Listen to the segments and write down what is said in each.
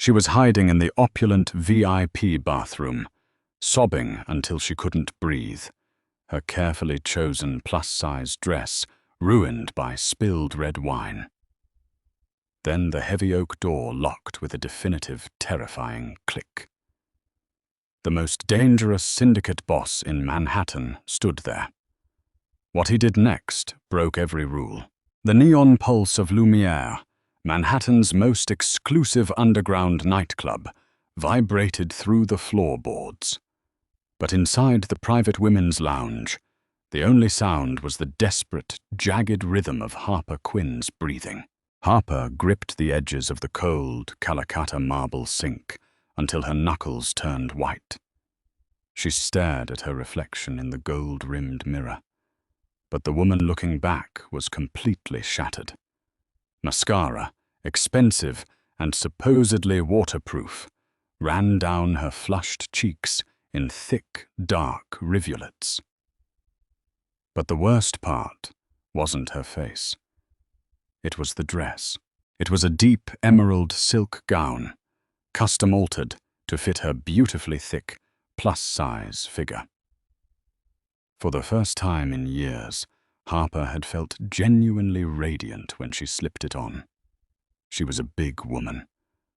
She was hiding in the opulent VIP bathroom, sobbing until she couldn't breathe, her carefully chosen plus-size dress ruined by spilled red wine. Then the heavy oak door locked with a definitive, terrifying click. The most dangerous syndicate boss in Manhattan stood there. What he did next broke every rule. The neon pulse of Lumiere, Manhattan's most exclusive underground nightclub, vibrated through the floorboards. But inside the private women's lounge, the only sound was the desperate, jagged rhythm of Harper Quinn's breathing. Harper gripped the edges of the cold, Calcutta marble sink until her knuckles turned white. She stared at her reflection in the gold-rimmed mirror. But the woman looking back was completely shattered. Mascara, expensive and supposedly waterproof, ran down her flushed cheeks in thick, dark rivulets. But the worst part wasn't her face. It was the dress. It was a deep emerald silk gown, custom-altered to fit her beautifully thick, plus-size figure. For the first time in years, Harper had felt genuinely radiant when she slipped it on. She was a big woman,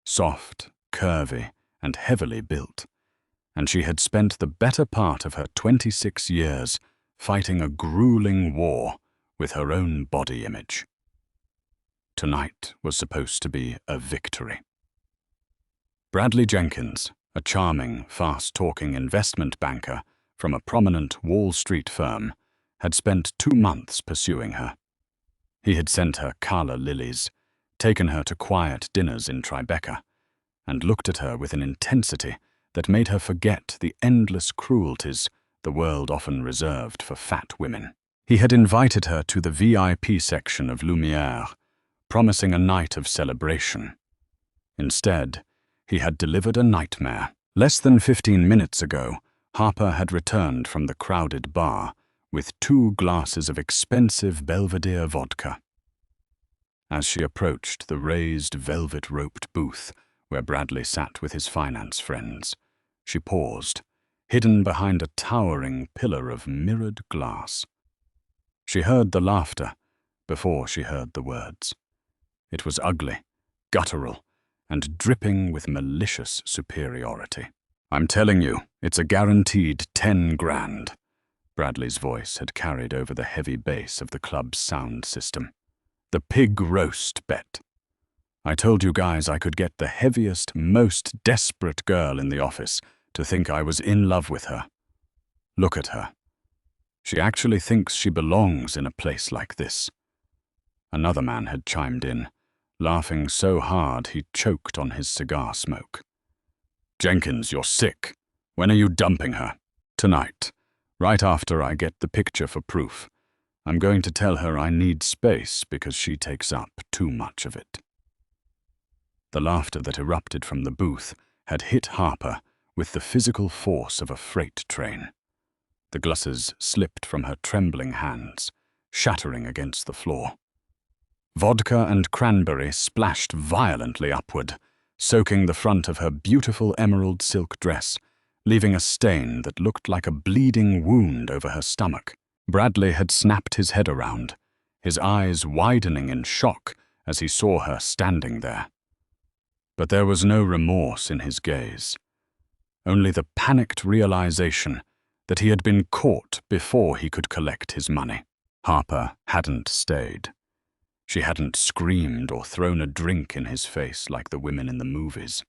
soft, curvy, and heavily built, and she had spent the better part of her 26 years fighting a grueling war with her own body image. Tonight was supposed to be a victory. Bradley Jenkins, a charming, fast-talking investment banker from a prominent Wall Street firm, had spent 2 months pursuing her. He had sent her calla lilies, taken her to quiet dinners in Tribeca, and looked at her with an intensity that made her forget the endless cruelties the world often reserved for fat women. He had invited her to the VIP section of Lumiere, promising a night of celebration. Instead, he had delivered a nightmare. Less than 15 minutes ago, Harper had returned from the crowded bar with 2 glasses of expensive Belvedere vodka. As she approached the raised velvet-roped booth where Bradley sat with his finance friends, she paused, hidden behind a towering pillar of mirrored glass. She heard the laughter before she heard the words. It was ugly, guttural, and dripping with malicious superiority. "I'm telling you, it's a guaranteed 10 grand. Bradley's voice had carried over the heavy bass of the club's sound system. The pig roast bet. I told you guys I could get the heaviest, most desperate girl in the office to think I was in love with her. Look at her. She actually thinks she belongs in a place like this." Another man had chimed in, laughing so hard he choked on his cigar smoke. "Jenkins, you're sick. When are you dumping her?" "Tonight, right after I get the picture for proof. I'm going to tell her I need space because she takes up too much of it." The laughter that erupted from the booth had hit Harper with the physical force of a freight train. The glasses slipped from her trembling hands, shattering against the floor. Vodka and cranberry splashed violently upward, soaking the front of her beautiful emerald silk dress, leaving a stain that looked like a bleeding wound over her stomach. Bradley had snapped his head around, his eyes widening in shock as he saw her standing there. But there was no remorse in his gaze, only the panicked realization that he had been caught before he could collect his money. Harper hadn't stayed. She hadn't screamed or thrown a drink in his face like the women in the movies.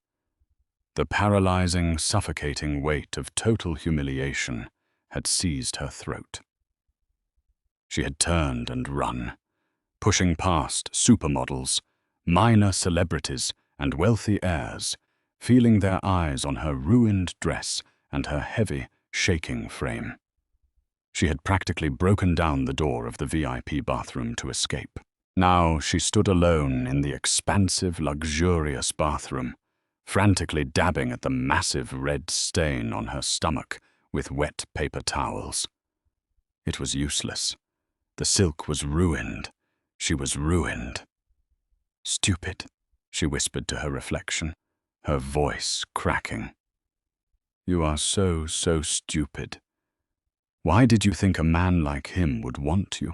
The paralyzing, suffocating weight of total humiliation had seized her throat. She had turned and run, pushing past supermodels, minor celebrities, and wealthy heirs, feeling their eyes on her ruined dress and her heavy, shaking frame. She had practically broken down the door of the VIP bathroom to escape. Now she stood alone in the expansive, luxurious bathroom, frantically dabbing at the massive red stain on her stomach with wet paper towels. It was useless. The silk was ruined. She was ruined. "Stupid," she whispered to her reflection, her voice cracking. "You are so stupid. Why did you think a man like him would want you?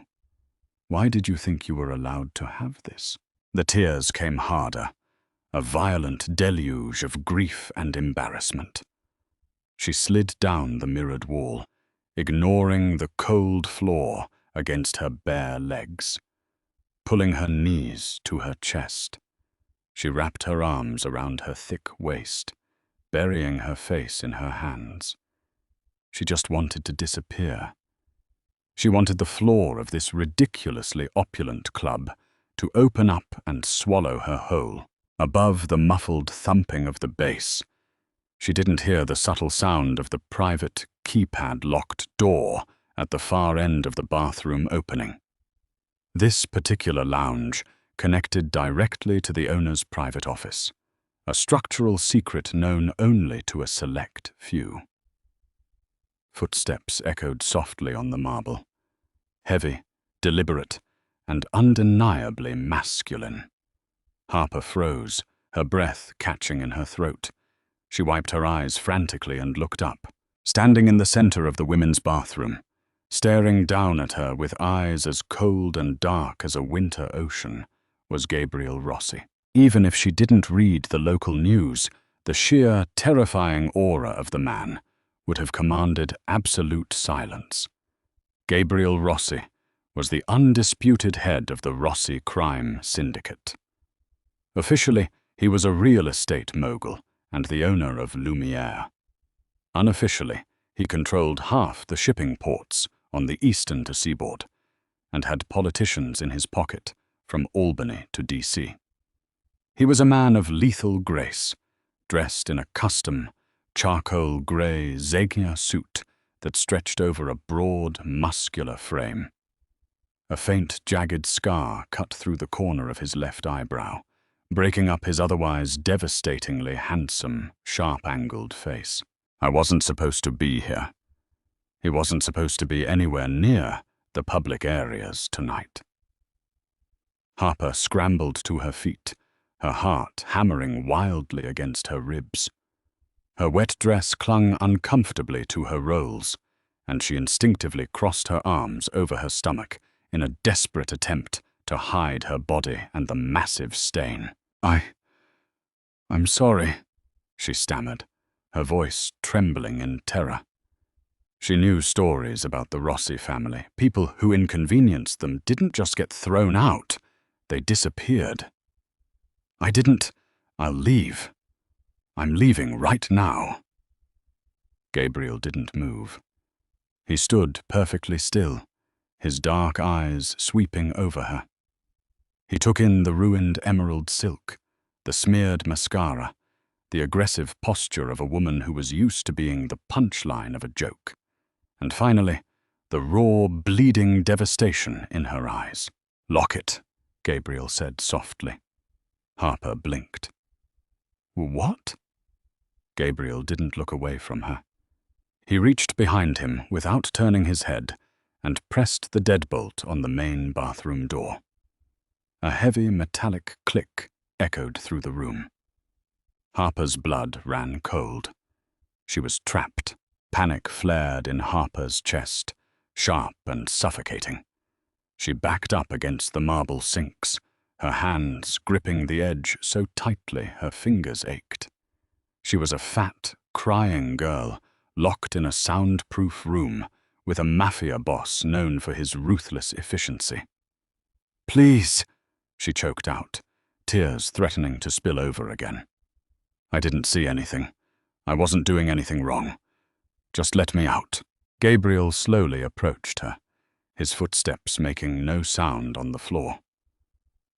Why did you think you were allowed to have this?" The tears came harder, a violent deluge of grief and embarrassment. She slid down the mirrored wall, ignoring the cold floor against her bare legs. Pulling her knees to her chest, she wrapped her arms around her thick waist, burying her face in her hands. She just wanted to disappear. She wanted the floor of this ridiculously opulent club to open up and swallow her whole. Above the muffled thumping of the bass, she didn't hear the subtle sound of the private keypad-locked door at the far end of the bathroom opening. This particular lounge connected directly to the owner's private office, a structural secret known only to a select few. Footsteps echoed softly on the marble, heavy, deliberate, and undeniably masculine. Harper froze, her breath catching in her throat. She wiped her eyes frantically and looked up. Standing in the center of the women's bathroom, staring down at her with eyes as cold and dark as a winter ocean, was Gabriel Rossi. Even if she didn't read the local news, the sheer, terrifying aura of the man would have commanded absolute silence. Gabriel Rossi was the undisputed head of the Rossi crime syndicate. Officially, he was a real estate mogul and the owner of Lumiere. Unofficially, he controlled half the shipping ports on the eastern seaboard and had politicians in his pocket from Albany to D.C. He was a man of lethal grace, dressed in a custom, charcoal grey Zegna suit that stretched over a broad, muscular frame. A faint, jagged scar cut through the corner of his left eyebrow, breaking up his otherwise devastatingly handsome, sharp-angled face. I wasn't supposed to be here. He wasn't supposed to be anywhere near the public areas tonight. Harper scrambled to her feet, her heart hammering wildly against her ribs. Her wet dress clung uncomfortably to her rolls, and she instinctively crossed her arms over her stomach in a desperate attempt to hide her body and the massive stain. I'm sorry," she stammered, her voice trembling in terror. She knew stories about the Rossi family. People who inconvenienced them didn't just get thrown out, they disappeared. I'll leave. I'm leaving right now." Gabriel didn't move. He stood perfectly still, his dark eyes sweeping over her. He took in the ruined emerald silk, the smeared mascara, the aggressive posture of a woman who was used to being the punchline of a joke, and finally, the raw, bleeding devastation in her eyes. "Lock it," Gabriel said softly. Harper blinked. "What?" Gabriel didn't look away from her. He reached behind him without turning his head and pressed the deadbolt on the main bathroom door. A heavy metallic click echoed through the room. Harper's blood ran cold. She was trapped. Panic flared in Harper's chest, sharp and suffocating. She backed up against the marble sinks, her hands gripping the edge so tightly her fingers ached. She was a fat, crying girl, locked in a soundproof room with a Mafia boss known for his ruthless efficiency. "Please," she choked out, tears threatening to spill over again. "I didn't see anything. I wasn't doing anything wrong. Just let me out." Gabriel slowly approached her, his footsteps making no sound on the floor.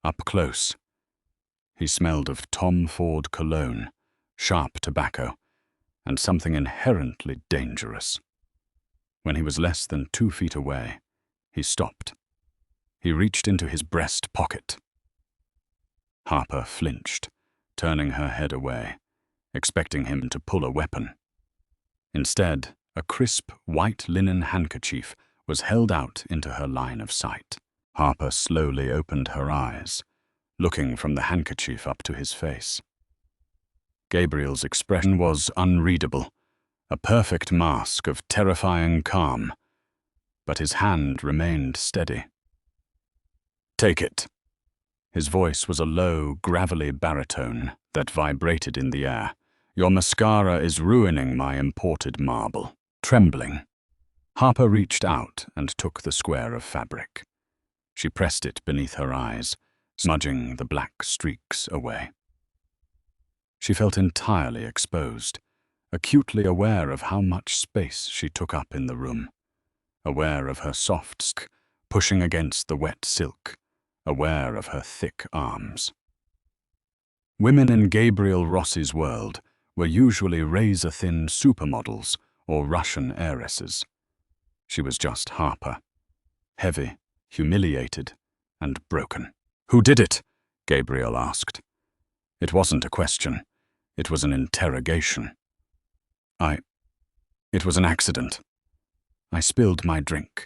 Up close, he smelled of Tom Ford cologne, sharp tobacco, and something inherently dangerous. When he was less than 2 feet away, he stopped. He reached into his breast pocket. Harper flinched, turning her head away, expecting him to pull a weapon. Instead, a crisp white linen handkerchief was held out into her line of sight. Harper slowly opened her eyes, looking from the handkerchief up to his face. Gabriel's expression was unreadable, a perfect mask of terrifying calm, but his hand remained steady. "Take it." His voice was a low, gravelly baritone that vibrated in the air. "Your mascara is ruining my imported marble." Trembling, Harper reached out and took the square of fabric. She pressed it beneath her eyes, smudging the black streaks away. She felt entirely exposed, acutely aware of how much space she took up in the room, aware of her soft skin pushing against the wet silk, aware of her thick arms. Women in Gabriel Rossi's world were usually razor-thin supermodels or Russian heiresses. She was just Harper, heavy, humiliated, and broken. "Who did it?" Gabriel asked. It wasn't a question. It was an interrogation. It was an accident. I spilled my drink,"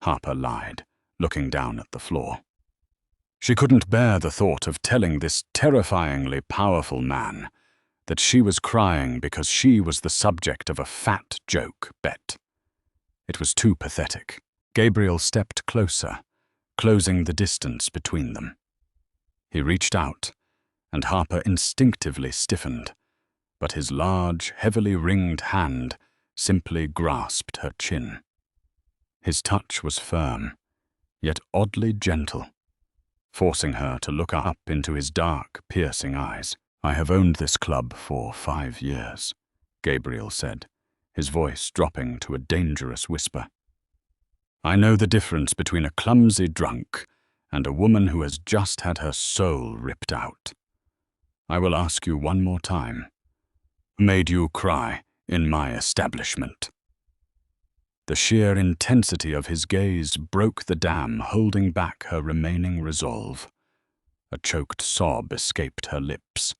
Harper lied, looking down at the floor. She couldn't bear the thought of telling this terrifyingly powerful man that she was crying because she was the subject of a fat joke bet. It was too pathetic. Gabriel stepped closer, closing the distance between them. He reached out, and Harper instinctively stiffened, but his large, heavily ringed hand simply grasped her chin. His touch was firm, yet oddly gentle, forcing her to look up into his dark, piercing eyes. "I have owned this club for 5 years, Gabriel said, his voice dropping to a dangerous whisper. "I know the difference between a clumsy drunk and a woman who has just had her soul ripped out. I will ask you one more time. Who made you cry in my establishment?" The sheer intensity of his gaze broke the dam holding back her remaining resolve. A choked sob escaped her lips.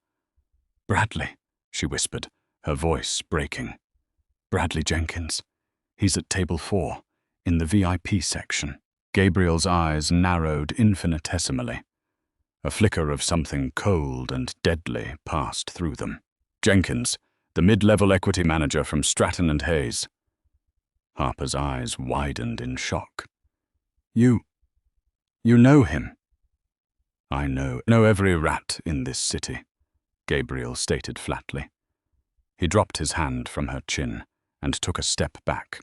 "Bradley," she whispered, her voice breaking. "Bradley Jenkins. He's at table 4, in the VIP section." Gabriel's eyes narrowed infinitesimally. A flicker of something cold and deadly passed through them. "Jenkins, the mid-level equity manager from Stratton and Hayes." Harper's eyes widened in shock. You know him?" "I know every rat in this city," Gabriel stated flatly. He dropped his hand from her chin and took a step back.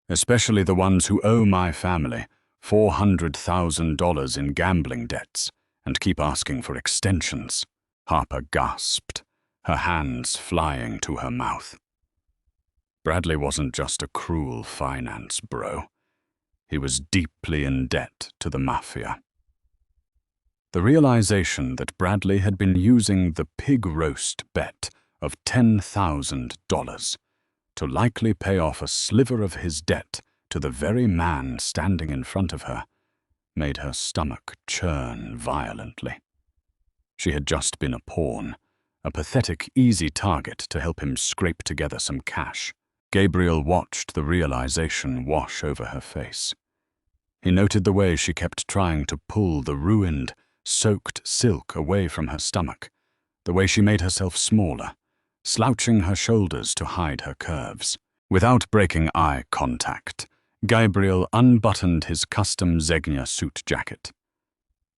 "Especially the ones who owe my family $400,000 in gambling debts and keep asking for extensions." Harper gasped, her hands flying to her mouth. Bradley wasn't just a cruel finance bro. He was deeply in debt to the Mafia. The realization that Bradley had been using the pig roast bet of $10,000 to likely pay off a sliver of his debt to the very man standing in front of her made her stomach churn violently. She had just been a pawn, a pathetic, easy target to help him scrape together some cash. Gabriel watched the realization wash over her face. He noted the way she kept trying to pull the ruined, soaked silk away from her stomach, the way she made herself smaller, slouching her shoulders to hide her curves. Without breaking eye contact, Gabriel unbuttoned his custom Zegna suit jacket.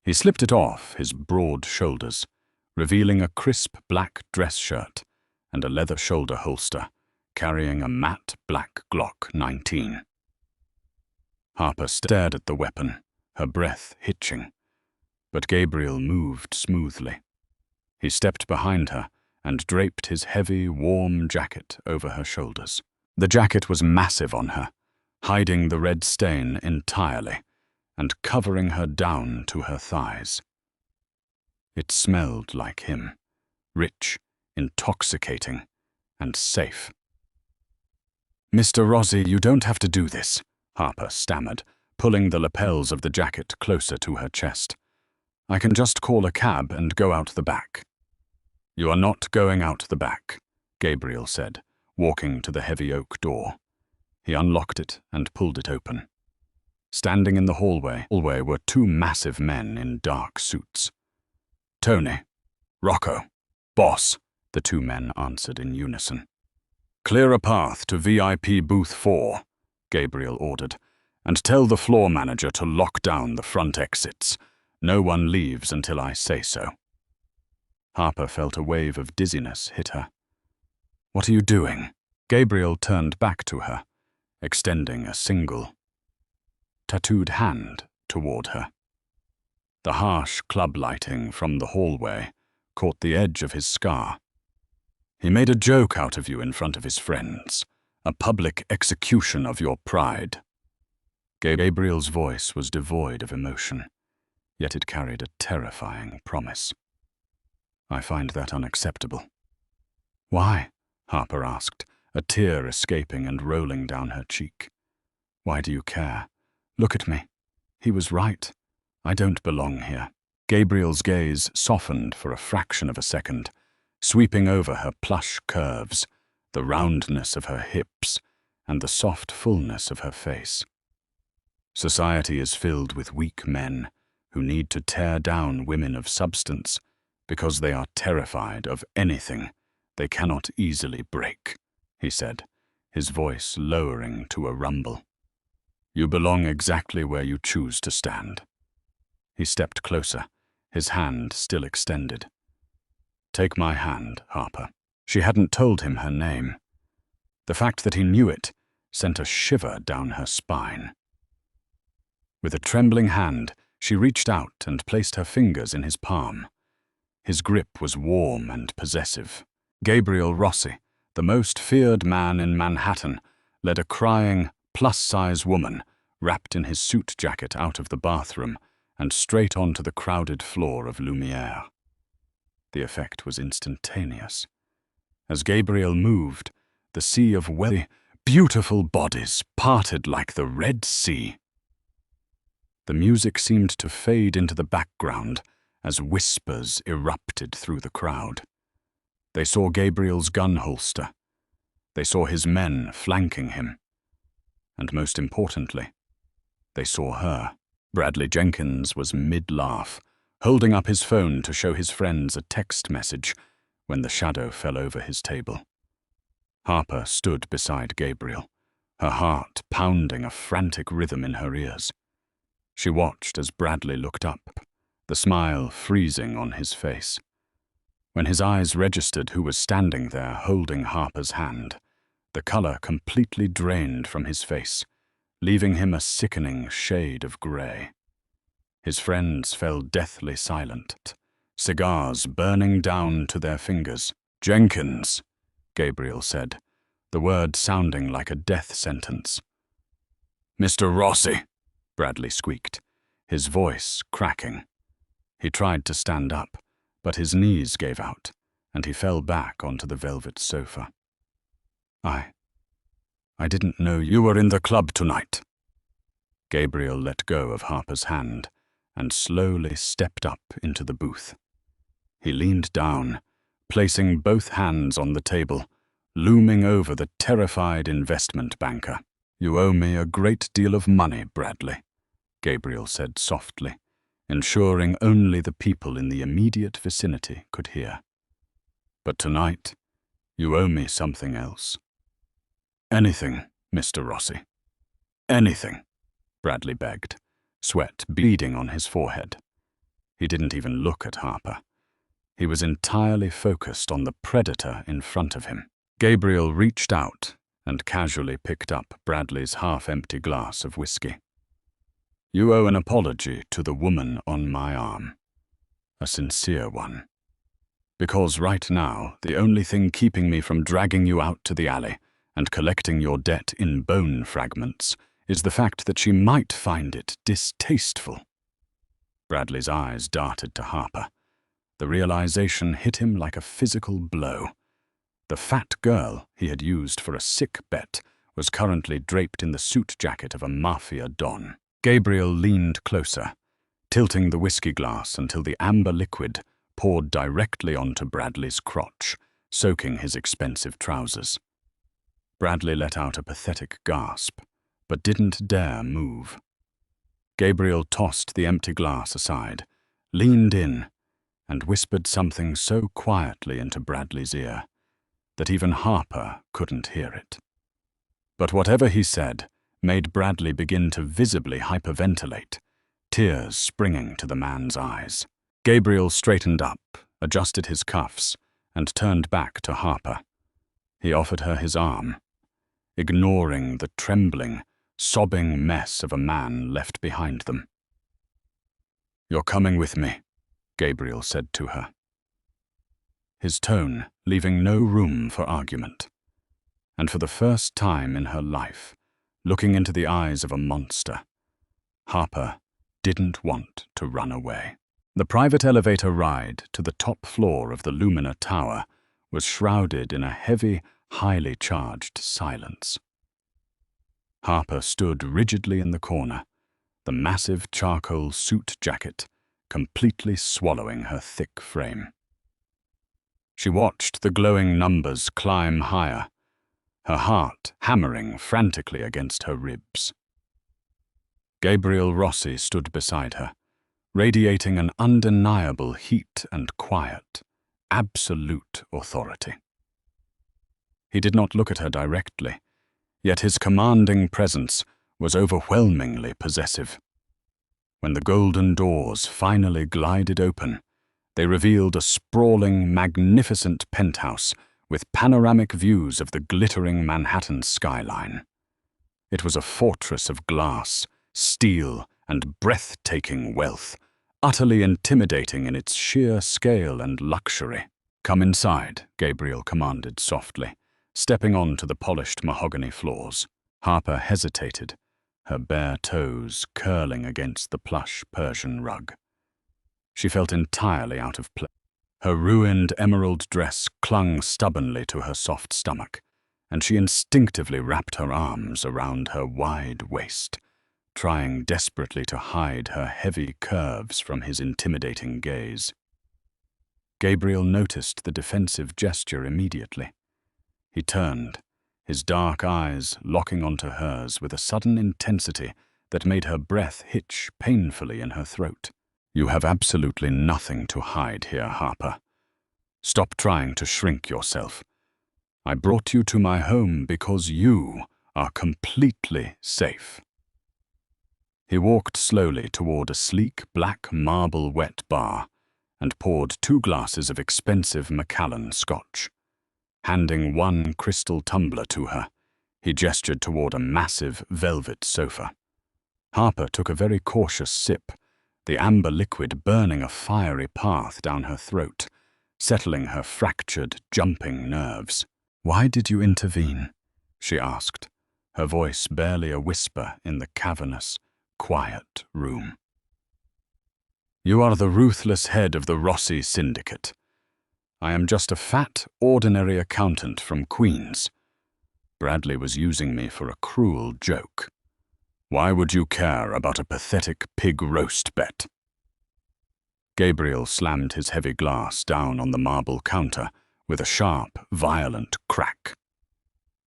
He slipped it off his broad shoulders, revealing a crisp black dress shirt and a leather shoulder holster, carrying a matte black Glock 19. Harper stared at the weapon, her breath hitching, but Gabriel moved smoothly. He stepped behind her and draped his heavy, warm jacket over her shoulders. The jacket was massive on her, hiding the red stain entirely and covering her down to her thighs. It smelled like him, rich, intoxicating, and safe. "Mr. Rossi, you don't have to do this," Harper stammered, pulling the lapels of the jacket closer to her chest. "I can just call a cab and go out the back." "You are not going out the back," Gabriel said, walking to the heavy oak door. He unlocked it and pulled it open. Standing in the hallway were 2 massive men in dark suits. "Tony, Rocco, boss," the two men answered in unison. "Clear a path to VIP Booth 4, Gabriel ordered, "and tell the floor manager to lock down the front exits. No one leaves until I say so." Harper felt a wave of dizziness hit her. "What are you doing?" Gabriel turned back to her, extending a single, tattooed hand toward her. The harsh club lighting from the hallway caught the edge of his scar. "He made a joke out of you in front of his friends, a public execution of your pride." Gabriel's voice was devoid of emotion, yet it carried a terrifying promise. "I find that unacceptable." "Why?" Harper asked, a tear escaping and rolling down her cheek. "Why do you care? Look at me. He was right. I don't belong here." Gabriel's gaze softened for a fraction of a second, sweeping over her plush curves, the roundness of her hips, and the soft fullness of her face. Society is filled with weak men who need to tear down women of substance because they are terrified of anything they cannot easily break, he said, his voice lowering to a rumble. "You belong exactly where you choose to stand." He stepped closer, his hand still extended. "Take my hand, Harper." She hadn't told him her name. The fact that he knew it sent a shiver down her spine. With a trembling hand, she reached out and placed her fingers in his palm. His grip was warm and possessive. Gabriel Rossi, the most feared man in Manhattan, led a crying, plus-size woman, wrapped in his suit jacket, out of the bathroom and straight onto the crowded floor of Lumiere. The effect was instantaneous. As Gabriel moved, the sea of beautiful bodies parted like the Red Sea. The music seemed to fade into the background as whispers erupted through the crowd. They saw Gabriel's gun holster. They saw his men flanking him. And most importantly, they saw her. Bradley Jenkins was mid-laugh, holding up his phone to show his friends a text message when the shadow fell over his table. Harper stood beside Gabriel, her heart pounding a frantic rhythm in her ears. She watched as Bradley looked up, the smile freezing on his face. When his eyes registered who was standing there holding Harper's hand, the color completely drained from his face, leaving him a sickening shade of gray. His friends fell deathly silent, cigars burning down to their fingers. "Jenkins," Gabriel said, the word sounding like a death sentence. "Mr. Rossi," Bradley squeaked, his voice cracking. He tried to stand up, but his knees gave out, and he fell back onto the velvet sofa. I didn't know you were in the club tonight." Gabriel let go of Harper's hand and slowly stepped up into the booth. He leaned down, placing both hands on the table, looming over the terrified investment banker. "You owe me a great deal of money, Bradley," Gabriel said softly, ensuring only the people in the immediate vicinity could hear. "But tonight, you owe me something else." "Anything, Mr. Rossi. Anything," Bradley begged, sweat beading on his forehead. He didn't even look at Harper. He was entirely focused on the predator in front of him. Gabriel reached out and casually picked up Bradley's half-empty glass of whiskey. "You owe an apology to the woman on my arm. A sincere one. Because right now, the only thing keeping me from dragging you out to the alley and collecting your debt in bone fragments is the fact that she might find it distasteful." Bradley's eyes darted to Harper. The realization hit him like a physical blow. The fat girl he had used for a sick bet was currently draped in the suit jacket of a Mafia don. Gabriel leaned closer, tilting the whiskey glass until the amber liquid poured directly onto Bradley's crotch, soaking his expensive trousers. Bradley let out a pathetic gasp, but didn't dare move. Gabriel tossed the empty glass aside, leaned in, and whispered something so quietly into Bradley's ear that even Harper couldn't hear it. But whatever he said made Bradley begin to visibly hyperventilate, tears springing to the man's eyes. Gabriel straightened up, adjusted his cuffs, and turned back to Harper. He offered her his arm, ignoring the trembling, sobbing mess of a man left behind them. "You're coming with me," Gabriel said to her, his tone leaving no room for argument. And for the first time in her life, looking into the eyes of a monster, Harper didn't want to run away. The private elevator ride to the top floor of the Lumina Tower was shrouded in a heavy, highly charged silence. Harper stood rigidly in the corner, the massive charcoal suit jacket completely swallowing her thick frame. She watched the glowing numbers climb higher, her heart hammering frantically against her ribs. Gabriel Rossi stood beside her, radiating an undeniable heat and quiet, absolute authority. He did not look at her directly, yet his commanding presence was overwhelmingly possessive. When the golden doors finally glided open, they revealed a sprawling, magnificent penthouse with panoramic views of the glittering Manhattan skyline. It was a fortress of glass, steel, and breathtaking wealth, utterly intimidating in its sheer scale and luxury. "Come inside," Gabriel commanded softly, stepping onto the polished mahogany floors. Harper hesitated, her bare toes curling against the plush Persian rug. She felt entirely out of place. Her ruined emerald dress clung stubbornly to her soft stomach, and she instinctively wrapped her arms around her wide waist, trying desperately to hide her heavy curves from his intimidating gaze. Gabriel noticed the defensive gesture immediately. He turned, his dark eyes locking onto hers with a sudden intensity that made her breath hitch painfully in her throat. "You have absolutely nothing to hide here, Harper. Stop trying to shrink yourself. I brought you to my home because you are completely safe." He walked slowly toward a sleek black marble wet bar and poured 2 glasses of expensive Macallan scotch. Handing one crystal tumbler to her, he gestured toward a massive velvet sofa. Harper took a very cautious sip, the amber liquid burning a fiery path down her throat, settling her fractured, jumping nerves. "Why did you intervene?" she asked, her voice barely a whisper in the cavernous, quiet room. "You are the ruthless head of the Rossi Syndicate. I am just a fat, ordinary accountant from Queens. Bradley was using me for a cruel joke. Why would you care about a pathetic pig roast bet?" Gabriel slammed his heavy glass down on the marble counter with a sharp, violent crack.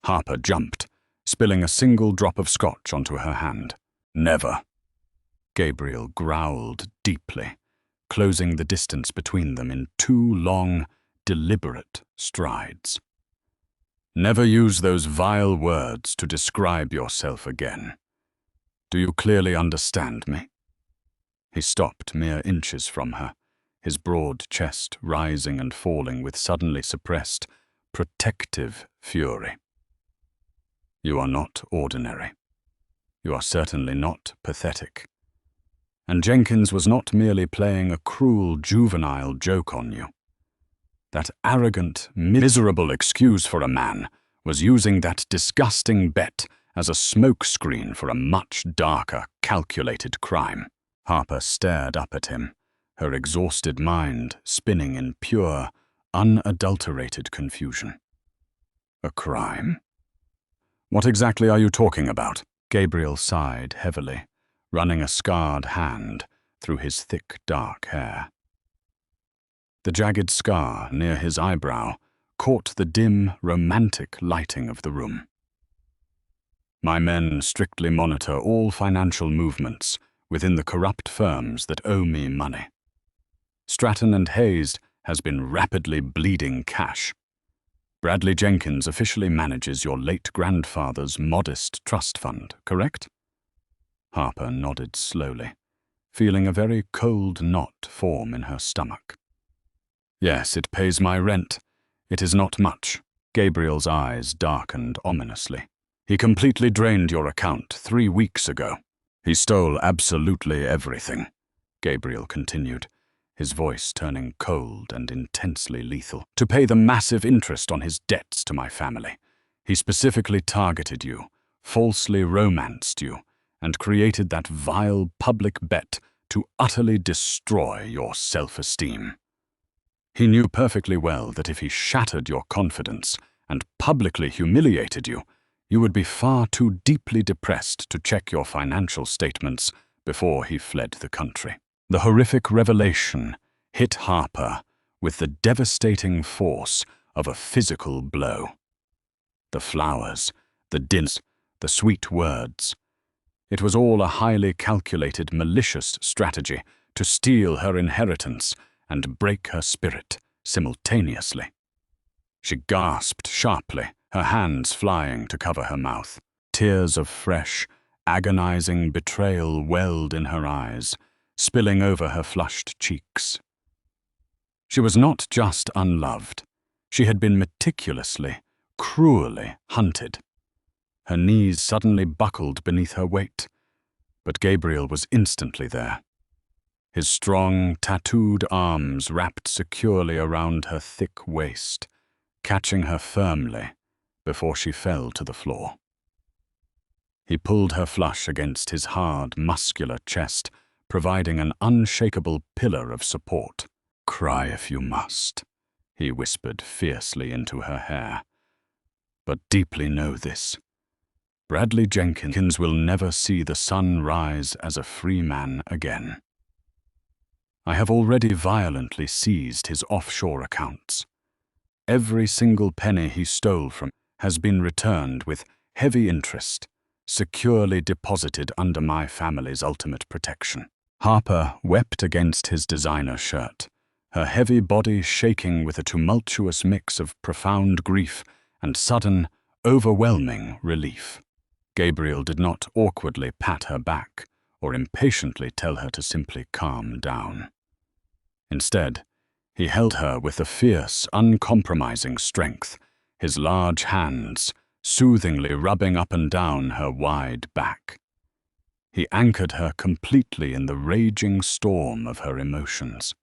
Harper jumped, spilling a single drop of scotch onto her hand. "Never." Gabriel growled deeply, closing the distance between them in 2 long, deliberate strides. "Never use those vile words to describe yourself again. Do you clearly understand me?" He stopped mere inches from her, his broad chest rising and falling with suddenly suppressed, protective fury. "You are not ordinary. You are certainly not pathetic. And Jenkins was not merely playing a cruel juvenile joke on you. That arrogant, miserable excuse for a man was using that disgusting bet as a smokescreen for a much darker, calculated crime." Harper stared up at him, her exhausted mind spinning in pure, unadulterated confusion. "A crime? What exactly are you talking about?" Gabriel sighed heavily, running a scarred hand through his thick, dark hair. The jagged scar near his eyebrow caught the dim, romantic lighting of the room. "My men strictly monitor all financial movements within the corrupt firms that owe me money. Stratton and Hayes has been rapidly bleeding cash. Bradley Jenkins officially manages your late grandfather's modest trust fund, correct? Harper nodded slowly, feeling a very cold knot form in her stomach. Yes, it pays my rent. It is not much. Gabriel's eyes darkened ominously. He completely drained your account 3 weeks ago. He stole absolutely everything, Gabriel continued, his voice turning cold and intensely lethal. To pay the massive interest on his debts to my family, he specifically targeted you, falsely romanced you, and created that vile public bet to utterly destroy your self-esteem. He knew perfectly well that if he shattered your confidence and publicly humiliated you, you would be far too deeply depressed to check your financial statements before he fled the country. The horrific revelation hit Harper with the devastating force of a physical blow. The flowers, the dinners, the sweet words. It was all a highly calculated, malicious strategy to steal her inheritance and break her spirit simultaneously. She gasped sharply, her hands flying to cover her mouth. Tears of fresh, agonizing betrayal welled in her eyes, spilling over her flushed cheeks. She was not just unloved. She had been meticulously, cruelly hunted. Her knees suddenly buckled beneath her weight, but Gabriel was instantly there. His strong, tattooed arms wrapped securely around her thick waist, catching her firmly before she fell to the floor. He pulled her flush against his hard, muscular chest, providing an unshakable pillar of support. "Cry if you must," he whispered fiercely into her hair. "But deeply know this. Bradley Jenkins will never see the sun rise as a free man again. I have already violently seized his offshore accounts. Every single penny he stole from has been returned with heavy interest, securely deposited under my family's ultimate protection." Harper wept against his designer shirt, her heavy body shaking with a tumultuous mix of profound grief and sudden, overwhelming relief. Gabriel did not awkwardly pat her back or impatiently tell her to simply calm down. Instead, he held her with a fierce, uncompromising strength, his large hands soothingly rubbing up and down her wide back. He anchored her completely in the raging storm of her emotions.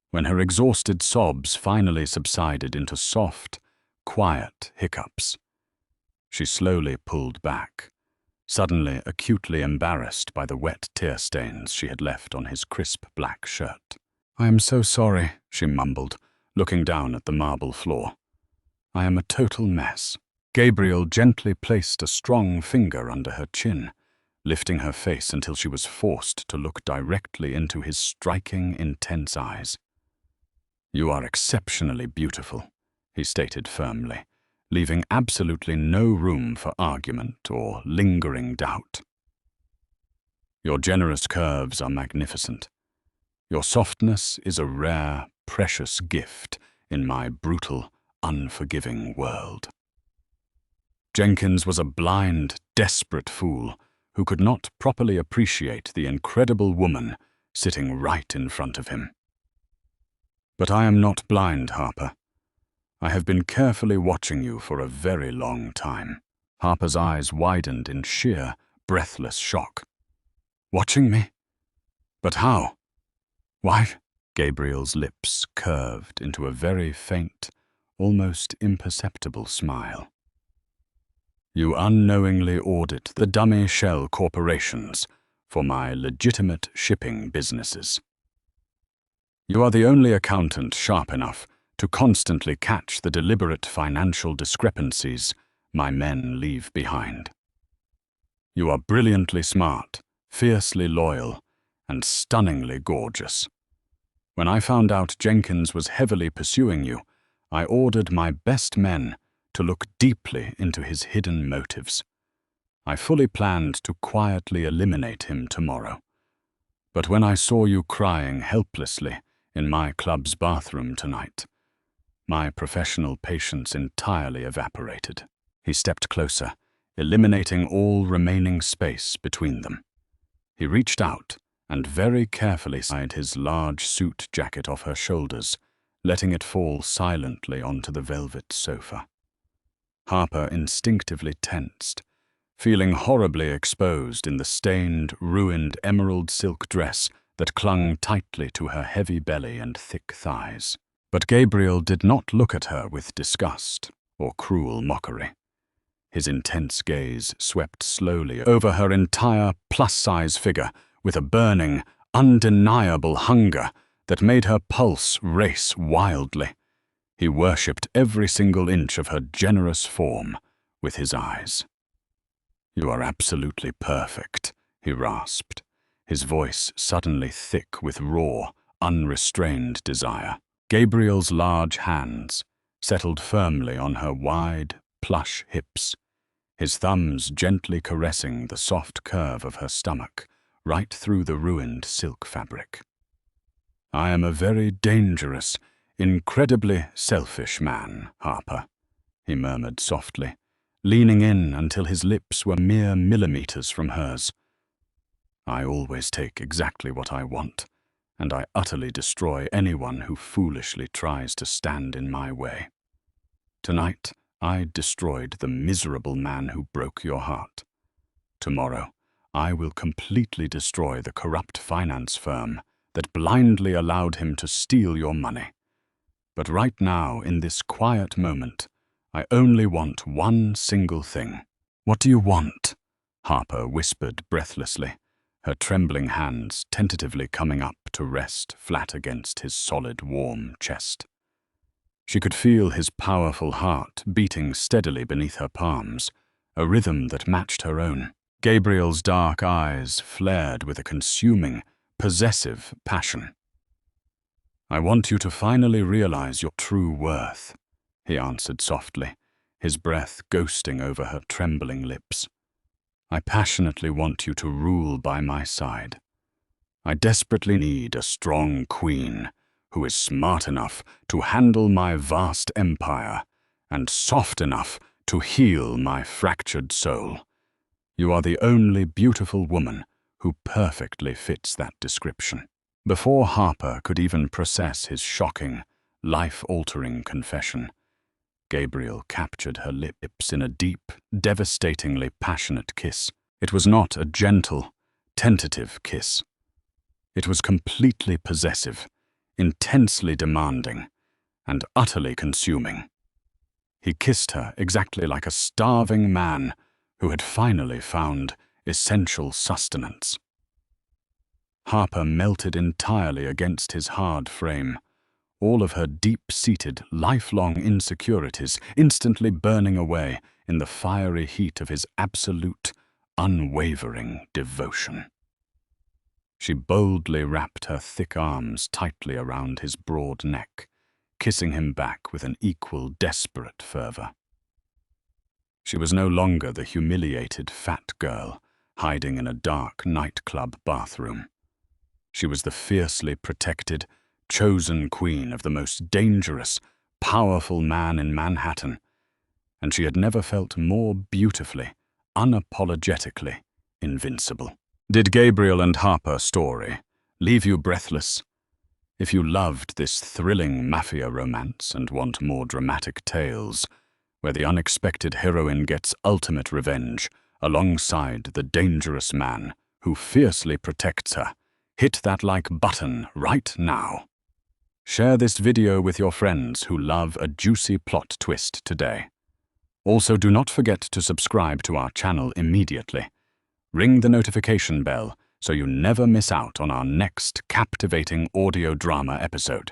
When her exhausted sobs finally subsided into soft, quiet hiccups, she slowly pulled back, suddenly acutely embarrassed by the wet tear stains she had left on his crisp black shirt. "I am so sorry," she mumbled, looking down at the marble floor. "I am a total mess." Gabriel gently placed a strong finger under her chin, lifting her face until she was forced to look directly into his striking, intense eyes. "You are exceptionally beautiful," he stated firmly, leaving absolutely no room for argument or lingering doubt. "Your generous curves are magnificent. Your softness is a rare, precious gift in my brutal, unforgiving world." Jenkins was a blind, desperate fool who could not properly appreciate the incredible woman sitting right in front of him. "But I am not blind, Harper. I have been carefully watching you for a very long time." Harper's eyes widened in sheer, breathless shock. "Watching me? But how? Why?" Gabriel's lips curved into a very faint, almost imperceptible smile. "You unknowingly audit the dummy shell corporations for my legitimate shipping businesses. You are the only accountant sharp enough to constantly catch the deliberate financial discrepancies my men leave behind. You are brilliantly smart, fiercely loyal, and stunningly gorgeous. When I found out Jenkins was heavily pursuing you, I ordered my best men to look deeply into his hidden motives. I fully planned to quietly eliminate him tomorrow. But when I saw you crying helplessly in my club's bathroom tonight. My professional patience entirely evaporated. He stepped closer, eliminating all remaining space between them. He reached out and very carefully slid his large suit jacket off her shoulders, letting it fall silently onto the velvet sofa. Harper instinctively tensed, feeling horribly exposed in the stained, ruined emerald silk dress that clung tightly to her heavy belly and thick thighs. But Gabriel did not look at her with disgust or cruel mockery. His intense gaze swept slowly over her entire plus-size figure with a burning, undeniable hunger that made her pulse race wildly. He worshipped every single inch of her generous form with his eyes. "You are absolutely perfect," he rasped, his voice suddenly thick with raw, unrestrained desire. Gabriel's large hands settled firmly on her wide, plush hips, his thumbs gently caressing the soft curve of her stomach right through the ruined silk fabric. "I am a very dangerous, incredibly selfish man, Harper," he murmured softly, leaning in until his lips were mere millimeters from hers. "I always take exactly what I want, and I utterly destroy anyone who foolishly tries to stand in my way. Tonight, I destroyed the miserable man who broke your heart. Tomorrow, I will completely destroy the corrupt finance firm that blindly allowed him to steal your money. But right now, in this quiet moment, I only want one single thing." "What do you want?" Harper whispered breathlessly, her trembling hands tentatively coming up to rest flat against his solid, warm chest. She could feel his powerful heart beating steadily beneath her palms, a rhythm that matched her own. Gabriel's dark eyes flared with a consuming, possessive passion. "I want you to finally realize your true worth," he answered softly, his breath ghosting over her trembling lips. "I passionately want you to rule by my side. I desperately need a strong queen who is smart enough to handle my vast empire and soft enough to heal my fractured soul. You are the only beautiful woman who perfectly fits that description." Before Harper could even process his shocking, life-altering confession, Gabriel captured her lips in a deep, devastatingly passionate kiss. It was not a gentle, tentative kiss. It was completely possessive, intensely demanding, and utterly consuming. He kissed her exactly like a starving man who had finally found essential sustenance. Harper melted entirely against his hard frame, all of her deep-seated, lifelong insecurities instantly burning away in the fiery heat of his absolute, unwavering devotion. She boldly wrapped her thick arms tightly around his broad neck, kissing him back with an equal desperate fervor. She was no longer the humiliated fat girl hiding in a dark nightclub bathroom. She was the fiercely protected, chosen queen of the most dangerous, powerful man in Manhattan, and she had never felt more beautifully, unapologetically invincible. Did Gabriel and Harper's story leave you breathless? If you loved this thrilling Mafia romance and want more dramatic tales, where the unexpected heroine gets ultimate revenge alongside the dangerous man who fiercely protects her, hit that like button right now. Share this video with your friends who love a juicy plot twist today. Also, do not forget to subscribe to our channel immediately. Ring the notification bell so you never miss out on our next captivating audio drama episode.